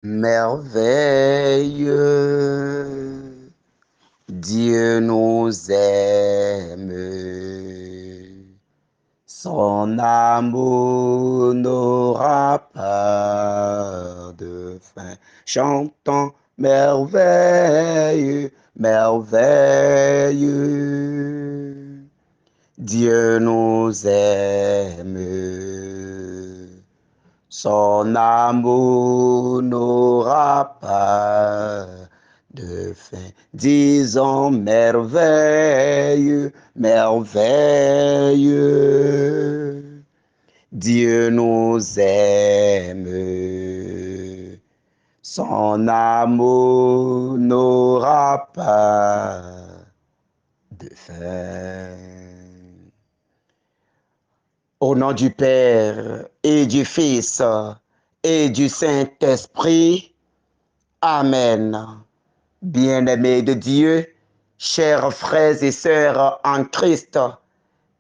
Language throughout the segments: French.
Merveilleux, Dieu nous aime, son amour n'aura pas de fin. Chantons merveilleux, merveilleux, Dieu nous aime. Son amour n'aura pas de fin. Disons merveilleux, merveilleux. Dieu nous aime. Son amour n'aura pas de fin. Au nom du Père et du Fils et du Saint-Esprit. Amen. Bien-aimés de Dieu, chers frères et sœurs en Christ,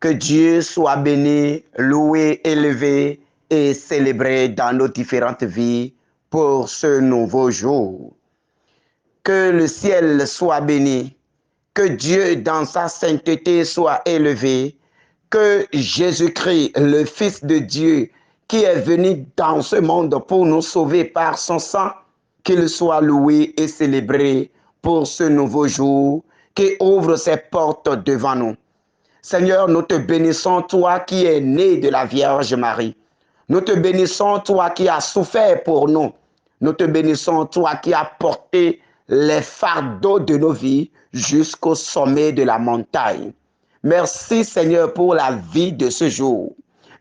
que Dieu soit béni, loué, élevé et célébré dans nos différentes vies pour ce nouveau jour. Que le ciel soit béni, que Dieu dans sa sainteté soit élevé, que Jésus-Christ, le Fils de Dieu, qui est venu dans ce monde pour nous sauver par son sang, qu'il soit loué et célébré pour ce nouveau jour qui ouvre ses portes devant nous. Seigneur, nous te bénissons, toi qui es né de la Vierge Marie. Nous te bénissons, toi qui as souffert pour nous. Nous te bénissons, toi qui as porté les fardeaux de nos vies jusqu'au sommet de la montagne. Merci, Seigneur, pour la vie de ce jour.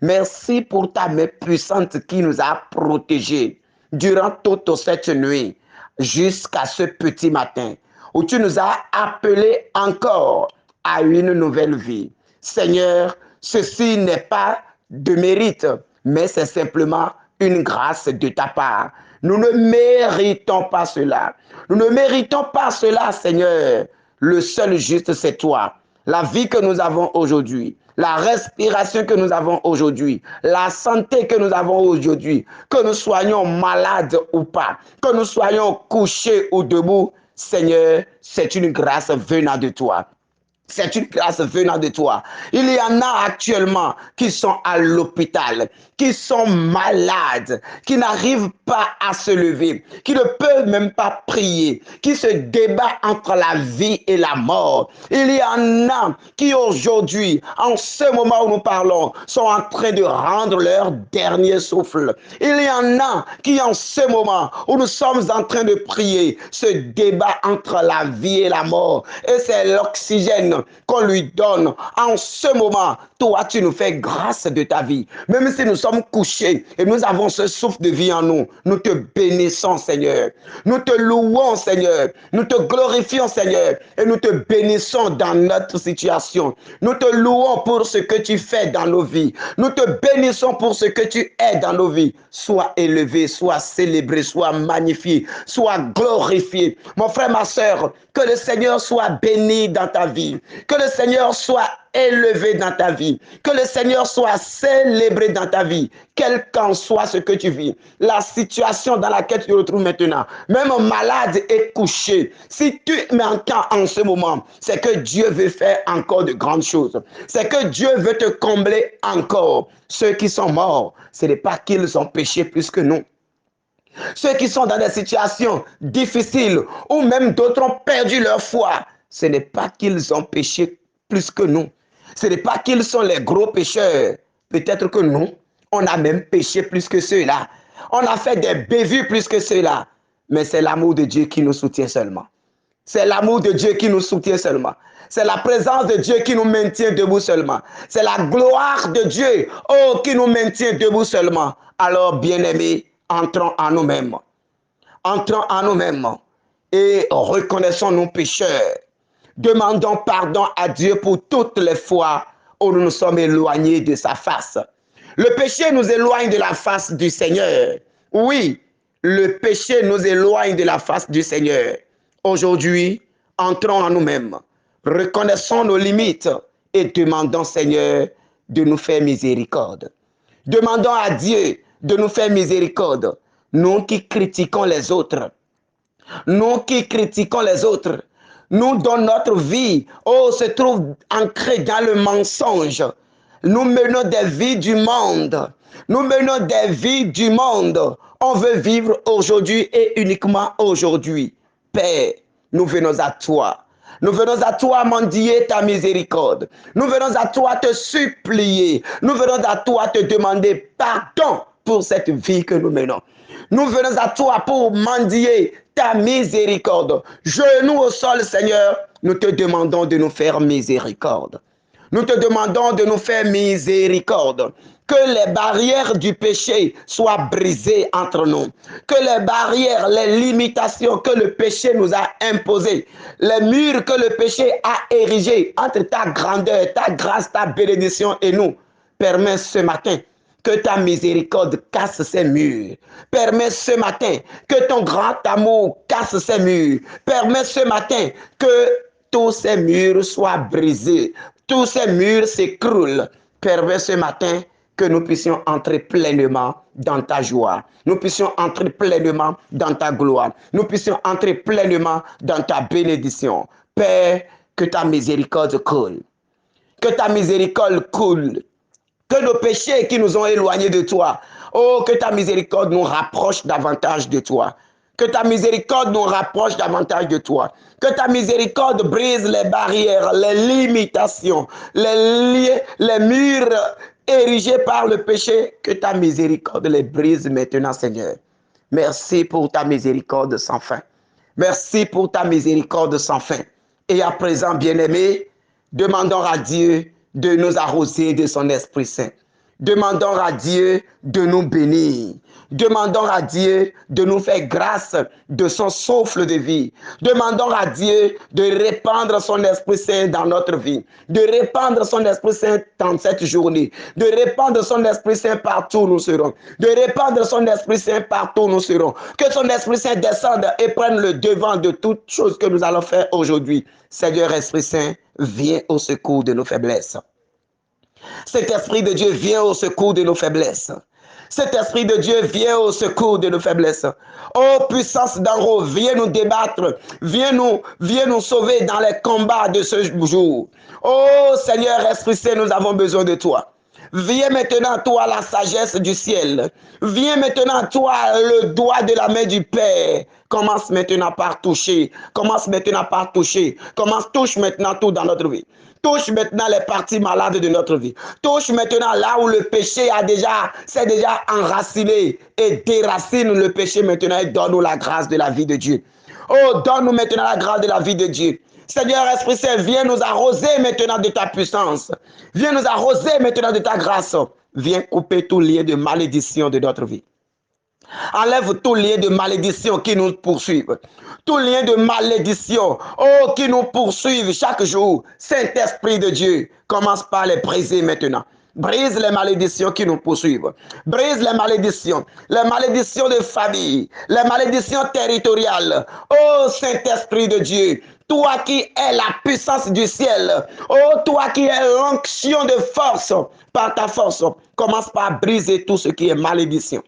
Merci pour ta main puissante qui nous a protégés durant toute cette nuit jusqu'à ce petit matin où tu nous as appelés encore à une nouvelle vie. Seigneur, ceci n'est pas de mérite, mais c'est simplement une grâce de ta part. Nous ne méritons pas cela. Nous ne méritons pas cela, Seigneur. Le seul juste, c'est toi. La vie que nous avons aujourd'hui, la respiration que nous avons aujourd'hui, la santé que nous avons aujourd'hui, que nous soyons malades ou pas, que nous soyons couchés ou debout, Seigneur, c'est une grâce venant de toi. C'est une grâce venant de toi. Il y en a actuellement qui sont à l'hôpital, qui sont malades, qui n'arrivent pas à se lever, qui ne peuvent même pas prier, qui se débattent entre la vie et la mort. Il y en a qui aujourd'hui, en ce moment où nous parlons, sont en train de rendre leur dernier souffle. Il y en a qui, en ce moment où nous sommes en train de prier, se débattent entre la vie et la mort. Et c'est l'oxygène qu'on lui donne. En ce moment, toi, tu nous fais grâce de ta vie. Même si nous sommes couchés et nous avons ce souffle de vie en nous, nous te bénissons, Seigneur. Nous te louons, Seigneur. Nous te glorifions, Seigneur. Et nous te bénissons dans notre situation. Nous te louons pour ce que tu fais dans nos vies. Nous te bénissons pour ce que tu es dans nos vies. Sois élevé, sois célébré, sois magnifié, sois glorifié. Mon frère, ma soeur, que le Seigneur soit béni dans ta vie. Que le Seigneur soit élevé dans ta vie. Que le Seigneur soit célébré dans ta vie. Quel qu'en soit ce que tu vis. La situation dans laquelle tu te retrouves maintenant. Même malade et couché. Si tu m'entends en ce moment, c'est que Dieu veut faire encore de grandes choses. C'est que Dieu veut te combler encore. Ceux qui sont morts, ce n'est pas qu'ils ont péché plus que nous. Ceux qui sont dans des situations difficiles ou même d'autres ont perdu leur foi, ce n'est pas qu'ils ont péché plus que nous. Ce n'est pas qu'ils sont les gros pécheurs. Peut-être que nous, on a même péché plus que ceux-là. On a fait des bévues plus que ceux-là. Mais c'est l'amour de Dieu qui nous soutient seulement. C'est l'amour de Dieu qui nous soutient seulement. C'est la présence de Dieu qui nous maintient debout seulement. C'est la gloire de Dieu, oh, qui nous maintient debout seulement. Alors, bien-aimés, entrons en nous-mêmes. Entrons en nous-mêmes et reconnaissons nos pécheurs. Demandons pardon à Dieu pour toutes les fois où nous nous sommes éloignés de sa face. Le péché nous éloigne de la face du Seigneur. Oui, le péché nous éloigne de la face du Seigneur. Aujourd'hui, entrons en nous-mêmes. Reconnaissons nos limites et demandons, Seigneur, de nous faire miséricorde. Demandons à Dieu de nous faire miséricorde. nous qui critiquons les autres, nous qui critiquons les autres, nous dont notre vie se trouve ancrée dans le mensonge. Nous menons des vies du monde. Nous menons des vies du monde. On veut vivre aujourd'hui et uniquement aujourd'hui. Père, nous venons à toi. Nous venons à toi mendier ta miséricorde. Nous venons à toi te supplier. Nous venons à toi te demander pardon pour cette vie que nous menons. Nous venons à toi pour mendier ta miséricorde. Genoux au sol, Seigneur, nous te demandons de nous faire miséricorde. Nous te demandons de nous faire miséricorde. Que les barrières du péché soient brisées entre nous. Que les barrières, les limitations que le péché nous a imposées, les murs que le péché a érigés entre ta grandeur, ta grâce, ta bénédiction et nous, permet ce matin que ta miséricorde casse ces murs. Permets ce matin que ton grand amour casse ces murs. Permets ce matin que tous ces murs soient brisés. Tous ces murs s'écroulent. Permets ce matin que nous puissions entrer pleinement dans ta joie. Nous puissions entrer pleinement dans ta gloire. Nous puissions entrer pleinement dans ta bénédiction. Père, que ta miséricorde coule. Que ta miséricorde coule. Que nos péchés qui nous ont éloignés de toi, que ta miséricorde nous rapproche davantage de toi. Que ta miséricorde nous rapproche davantage de toi. Que ta miséricorde brise les barrières, les limitations, les murs érigés par le péché. Que ta miséricorde les brise maintenant, Seigneur. Merci pour ta miséricorde sans fin. Merci pour ta miséricorde sans fin. Et à présent, bien-aimés, demandons à Dieu de nous arroser de son Esprit Saint. Demandons à Dieu de nous bénir. Demandons à Dieu de nous faire grâce de son souffle de vie. Demandons à Dieu de répandre son Esprit Saint dans notre vie. De répandre son Esprit Saint dans cette journée. De répandre son Esprit Saint partout où nous serons. De répandre son Esprit Saint partout où nous serons. Que son Esprit Saint descende et prenne le devant de toutes choses que nous allons faire aujourd'hui. Seigneur Esprit Saint, viens au secours de nos faiblesses. Cet Esprit de Dieu vient au secours de nos faiblesses. Cet Esprit de Dieu vient au secours de nos faiblesses. Ô puissance d'en haut, viens nous débattre, viens nous sauver dans les combats de ce jour. Ô Seigneur Esprit Saint, nous avons besoin de toi. Viens maintenant, toi, la sagesse du ciel. Viens maintenant, toi, le doigt de la main du Père. Commence maintenant par toucher. Commence maintenant par toucher. Touche maintenant tout dans notre vie. Touche maintenant les parties malades de notre vie. Touche maintenant là où le péché s'est déjà enraciné et déracine le péché maintenant et donne-nous la grâce de la vie de Dieu. Oh, donne-nous maintenant la grâce de la vie de Dieu. Seigneur Esprit Saint, viens nous arroser maintenant de ta puissance. Viens nous arroser maintenant de ta grâce. Viens couper tout lien de malédiction de notre vie. Enlève tout lien de malédiction qui nous poursuivent. Tout lien de malédiction, qui nous poursuivent chaque jour. Saint-Esprit de Dieu, commence par les briser maintenant. Brise les malédictions qui nous poursuivent. Brise les malédictions de famille, les malédictions territoriales. Oh Saint-Esprit de Dieu, toi qui es la puissance du ciel, toi qui es l'onction de force, par ta force, commence par briser tout ce qui est malédiction.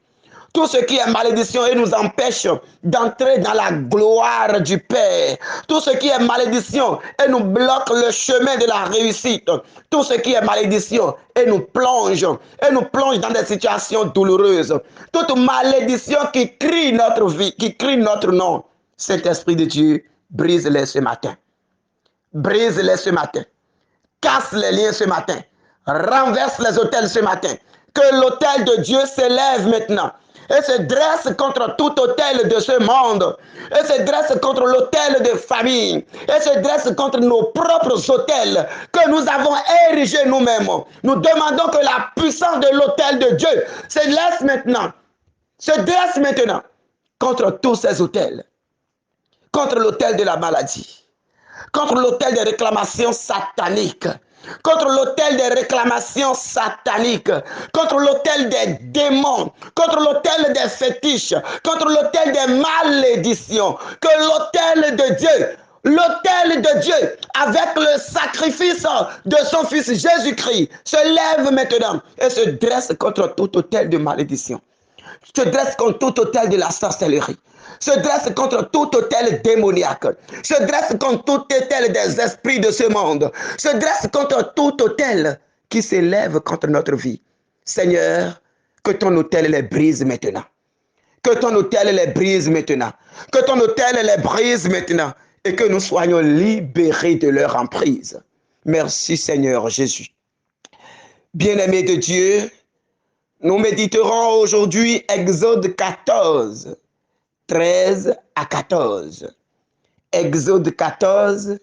Tout ce qui est malédiction et nous empêche d'entrer dans la gloire du Père. Tout ce qui est malédiction et nous bloque le chemin de la réussite. Tout ce qui est malédiction et nous plonge dans des situations douloureuses. Toute malédiction qui crie notre vie, qui crie notre nom. Saint-Esprit de Dieu, brise-les ce matin. Brise-les ce matin. Casse les liens ce matin. Renverse les autels ce matin. Que l'autel de Dieu s'élève maintenant et se dresse contre tout autel de ce monde, et se dresse contre l'autel de famille, et se dresse contre nos propres autels que nous avons érigés nous-mêmes. Nous demandons que la puissance de l'autel de Dieu se dresse maintenant contre tous ces autels, contre l'autel de la maladie, contre l'autel des réclamations sataniques, contre l'autel des réclamations sataniques, contre l'autel des démons, contre l'autel des fétiches, contre l'autel des malédictions, que l'autel de Dieu, avec le sacrifice de son Fils Jésus-Christ, se lève maintenant et se dresse contre tout autel de malédiction. se dresse contre tout hôtel de la sorcellerie, se dresse contre tout hôtel démoniaque, se dresse contre tout hôtel des esprits de ce monde, se dresse contre tout hôtel qui s'élève contre notre vie. Seigneur, que ton hôtel les brise maintenant. Que ton hôtel les brise maintenant. Que ton hôtel les brise maintenant. Et que nous soyons libérés de leur emprise. Merci Seigneur Jésus. Bien-aimés de Dieu, nous méditerons aujourd'hui Exode 14, 13 à 14. Exode 14,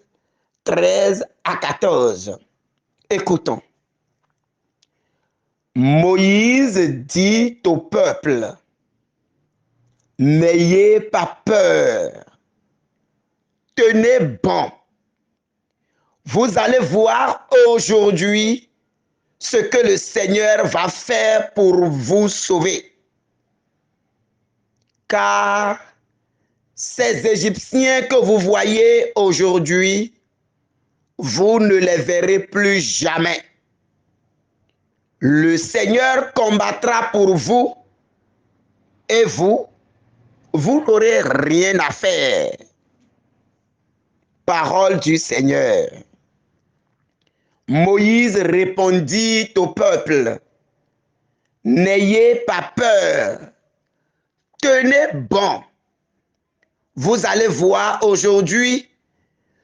13 à 14. Écoutons. Moïse dit au peuple, n'ayez pas peur, tenez bon. Vous allez voir aujourd'hui ce que le Seigneur va faire pour vous sauver. Car ces Égyptiens que vous voyez aujourd'hui, vous ne les verrez plus jamais. Le Seigneur combattra pour vous et vous n'aurez rien à faire. Parole du Seigneur. Moïse répondit au peuple, n'ayez pas peur, tenez bon. Vous allez voir aujourd'hui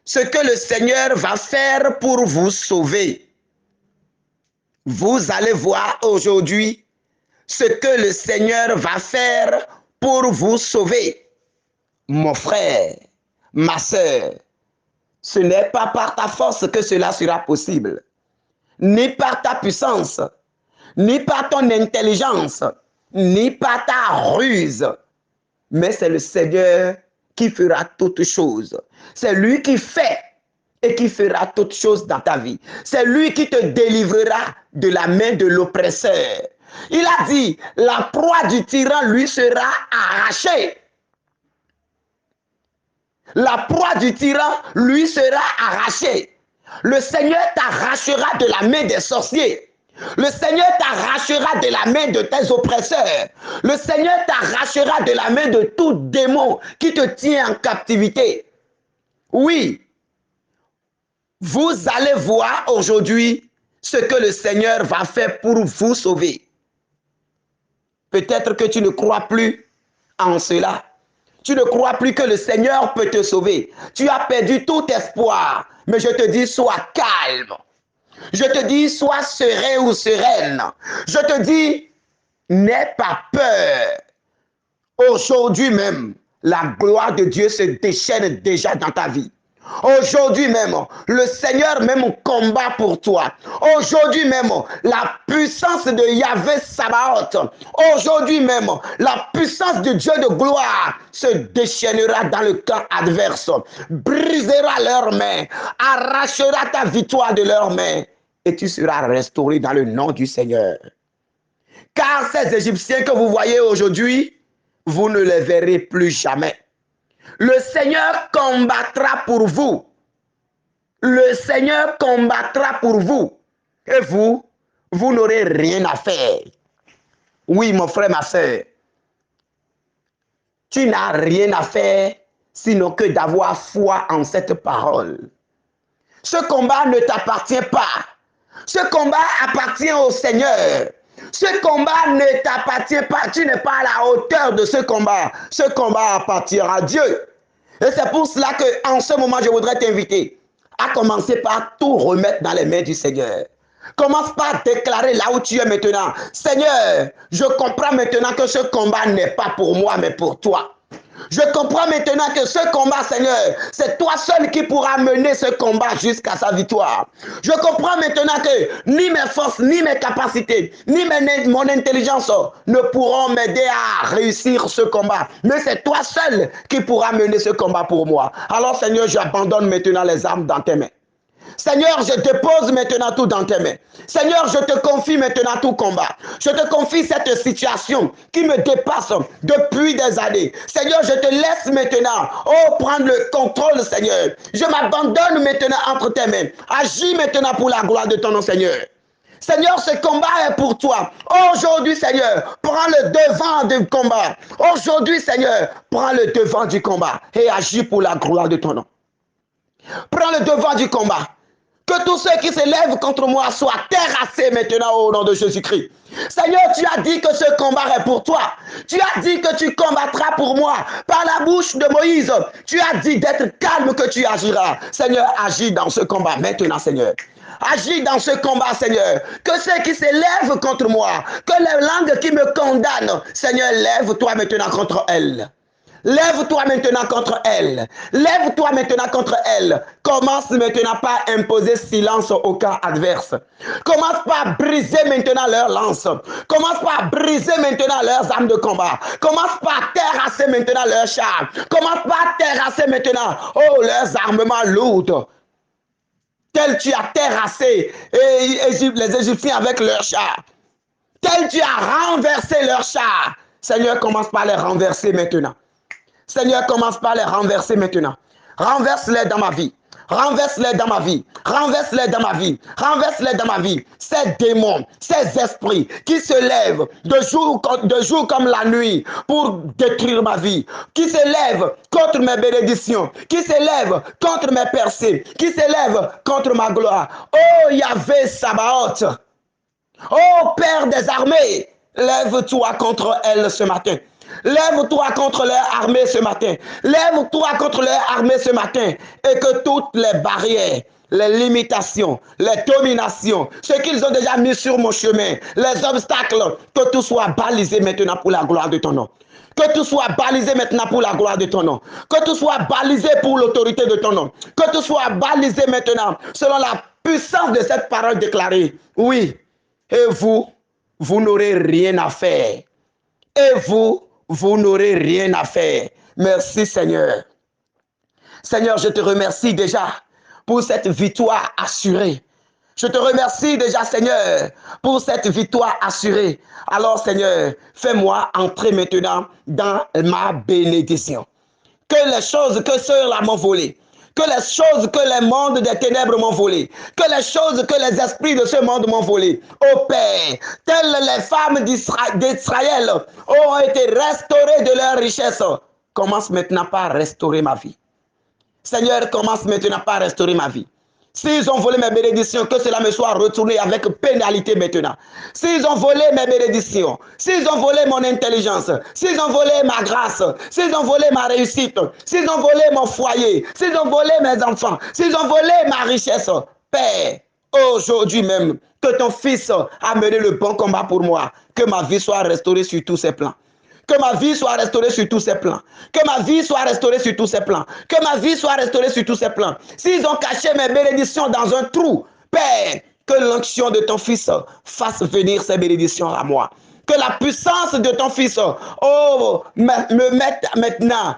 ce que le Seigneur va faire pour vous sauver. Vous allez voir aujourd'hui ce que le Seigneur va faire pour vous sauver. Mon frère, ma soeur, ce n'est pas par ta force que cela sera possible, ni par ta puissance, ni par ton intelligence, ni par ta ruse, mais c'est le Seigneur qui fera toutes choses. C'est lui qui fait et qui fera toutes choses dans ta vie. C'est lui qui te délivrera de la main de l'oppresseur. Il a dit, la proie du tyran lui sera arrachée. La proie du tyran lui sera arrachée. Le Seigneur t'arrachera de la main des sorciers. Le Seigneur t'arrachera de la main de tes oppresseurs. Le Seigneur t'arrachera de la main de tout démon qui te tient en captivité. Oui, vous allez voir aujourd'hui ce que le Seigneur va faire pour vous sauver. Peut-être que tu ne crois plus en cela. Tu ne crois plus que le Seigneur peut te sauver. Tu as perdu tout espoir. Mais je te dis, sois calme. Je te dis, sois serein ou sereine. Je te dis, n'aie pas peur. Aujourd'hui même, la gloire de Dieu se déchaîne déjà dans ta vie. Aujourd'hui même, le Seigneur même combat pour toi. Aujourd'hui même, la puissance de Yahvé Sabaoth. Aujourd'hui même, la puissance de Dieu de gloire se déchaînera dans le camp adverse. Brisera leurs mains, arrachera ta victoire de leurs mains. Et tu seras restauré dans le nom du Seigneur. Car ces Égyptiens que vous voyez aujourd'hui, vous ne les verrez plus jamais. Le Seigneur combattra pour vous. Le Seigneur combattra pour vous. Et vous n'aurez rien à faire. Oui, mon frère, ma soeur. Tu n'as rien à faire sinon que d'avoir foi en cette parole. Ce combat ne t'appartient pas. Ce combat appartient au Seigneur. Ce combat ne t'appartient pas. Tu n'es pas à la hauteur de ce combat. Ce combat appartient à Dieu. Et c'est pour cela qu'en ce moment, je voudrais t'inviter à commencer par tout remettre dans les mains du Seigneur. Commence par déclarer là où tu es maintenant. Seigneur, je comprends maintenant que ce combat n'est pas pour moi, mais pour toi. Je comprends maintenant que ce combat, Seigneur, c'est toi seul qui pourras mener ce combat jusqu'à sa victoire. Je comprends maintenant que ni mes forces, ni mes capacités, ni mon intelligence ne pourront m'aider à réussir ce combat. Mais c'est toi seul qui pourras mener ce combat pour moi. Alors, Seigneur, j'abandonne maintenant les armes dans tes mains. Seigneur, je dépose maintenant tout dans tes mains. Seigneur, je te confie maintenant tout combat. Je te confie cette situation qui me dépasse depuis des années. Seigneur, je te laisse maintenant, prendre le contrôle, Seigneur. Je m'abandonne maintenant entre tes mains. Agis maintenant pour la gloire de ton nom, Seigneur. Seigneur, ce combat est pour toi. Aujourd'hui, Seigneur, prends le devant du combat. Aujourd'hui, Seigneur, prends le devant du combat et agis pour la gloire de ton nom. Prends le devant du combat. Que tous ceux qui se lèvent contre moi soient terrassés maintenant au nom de Jésus-Christ. Seigneur, tu as dit que ce combat est pour toi. Tu as dit que tu combattras pour moi par la bouche de Moïse. Tu as dit d'être calme que tu agiras. Seigneur, agis dans ce combat maintenant, Seigneur. Agis dans ce combat, Seigneur. Que ceux qui se lèvent contre moi, que les langues qui me condamnent, Seigneur, lève-toi maintenant contre elles. Lève-toi maintenant contre elle. Lève-toi maintenant contre elle. Commence maintenant par imposer silence au camp adverse. Commence par briser maintenant leurs lances. Commence par briser maintenant leurs armes de combat. Commence par terrasser maintenant leurs chars. Commence par terrasser maintenant, oh, leurs armements lourds. Tel tu as terrassé les Égyptiens avec leurs chars. Tel tu as renversé leurs chars. Seigneur, commence par les renverser maintenant. Seigneur, commence par les renverser maintenant. Renverse-les dans ma vie. Renverse-les dans ma vie. Renverse-les dans ma vie. Renverse-les dans ma vie. Ces démons, ces esprits qui se lèvent de jour comme la nuit pour détruire ma vie. Qui se lèvent contre mes bénédictions. Qui se lèvent contre mes percées. Qui se lèvent contre ma gloire. Oh Yahvé Sabaoth. Oh Père des armées. Lève-toi contre elle ce matin. Lève-toi contre leur armée ce matin. Lève-toi contre leur armée ce matin. Et que toutes les barrières, les limitations, les dominations, ce qu'ils ont déjà mis sur mon chemin, les obstacles, que tout soit balisé maintenant pour la gloire de ton nom. Que tout soit balisé maintenant pour la gloire de ton nom. Que tout soit balisé pour l'autorité de ton nom. Que tout soit balisé maintenant selon la puissance de cette parole déclarée. Oui. Et vous n'aurez rien à faire. Et vous n'aurez rien à faire. Merci Seigneur. Seigneur, je te remercie déjà pour cette victoire assurée. Je te remercie déjà Seigneur pour cette victoire assurée. Alors Seigneur, fais-moi entrer maintenant dans ma bénédiction. Que les choses que ceux-là m'ont volées, que les choses que les mondes des ténèbres m'ont volées, que les choses que les esprits de ce monde m'ont volées, ô Père, telles les femmes d'Israël ont été restaurées de leur richesse, commence maintenant par restaurer ma vie. Seigneur, commence maintenant par restaurer ma vie. S'ils ont volé mes bénédictions, que cela me soit retourné avec pénalité maintenant. S'ils ont volé mes bénédictions, s'ils ont volé mon intelligence, s'ils ont volé ma grâce, s'ils ont volé ma réussite, s'ils ont volé mon foyer, s'ils ont volé mes enfants, s'ils ont volé ma richesse, Père, aujourd'hui même, que ton Fils a mené le bon combat pour moi, que ma vie soit restaurée sur tous ses plans. Que ma vie soit restaurée sur tous ces plans. Que ma vie soit restaurée sur tous ces plans. Que ma vie soit restaurée sur tous ces plans. S'ils ont caché mes bénédictions dans un trou, Père, que l'onction de ton Fils fasse venir ces bénédictions à moi. Que la puissance de ton Fils me mette maintenant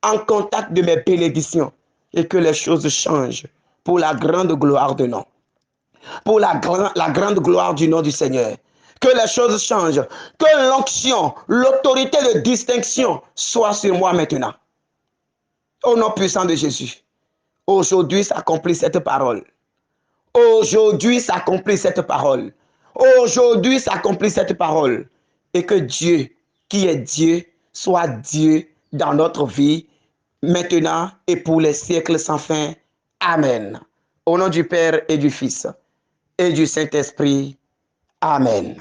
en contact de mes bénédictions. Et que les choses changent pour la grande gloire de nom. Pour la grande gloire du nom du Seigneur. Que les choses changent, que l'onction, l'autorité de distinction soit sur moi maintenant. Au nom puissant de Jésus, aujourd'hui s'accomplit cette parole. Aujourd'hui s'accomplit cette parole. Aujourd'hui s'accomplit cette parole. Et que Dieu, qui est Dieu, soit Dieu dans notre vie, maintenant et pour les siècles sans fin. Amen. Au nom du Père et du Fils et du Saint-Esprit. Amen.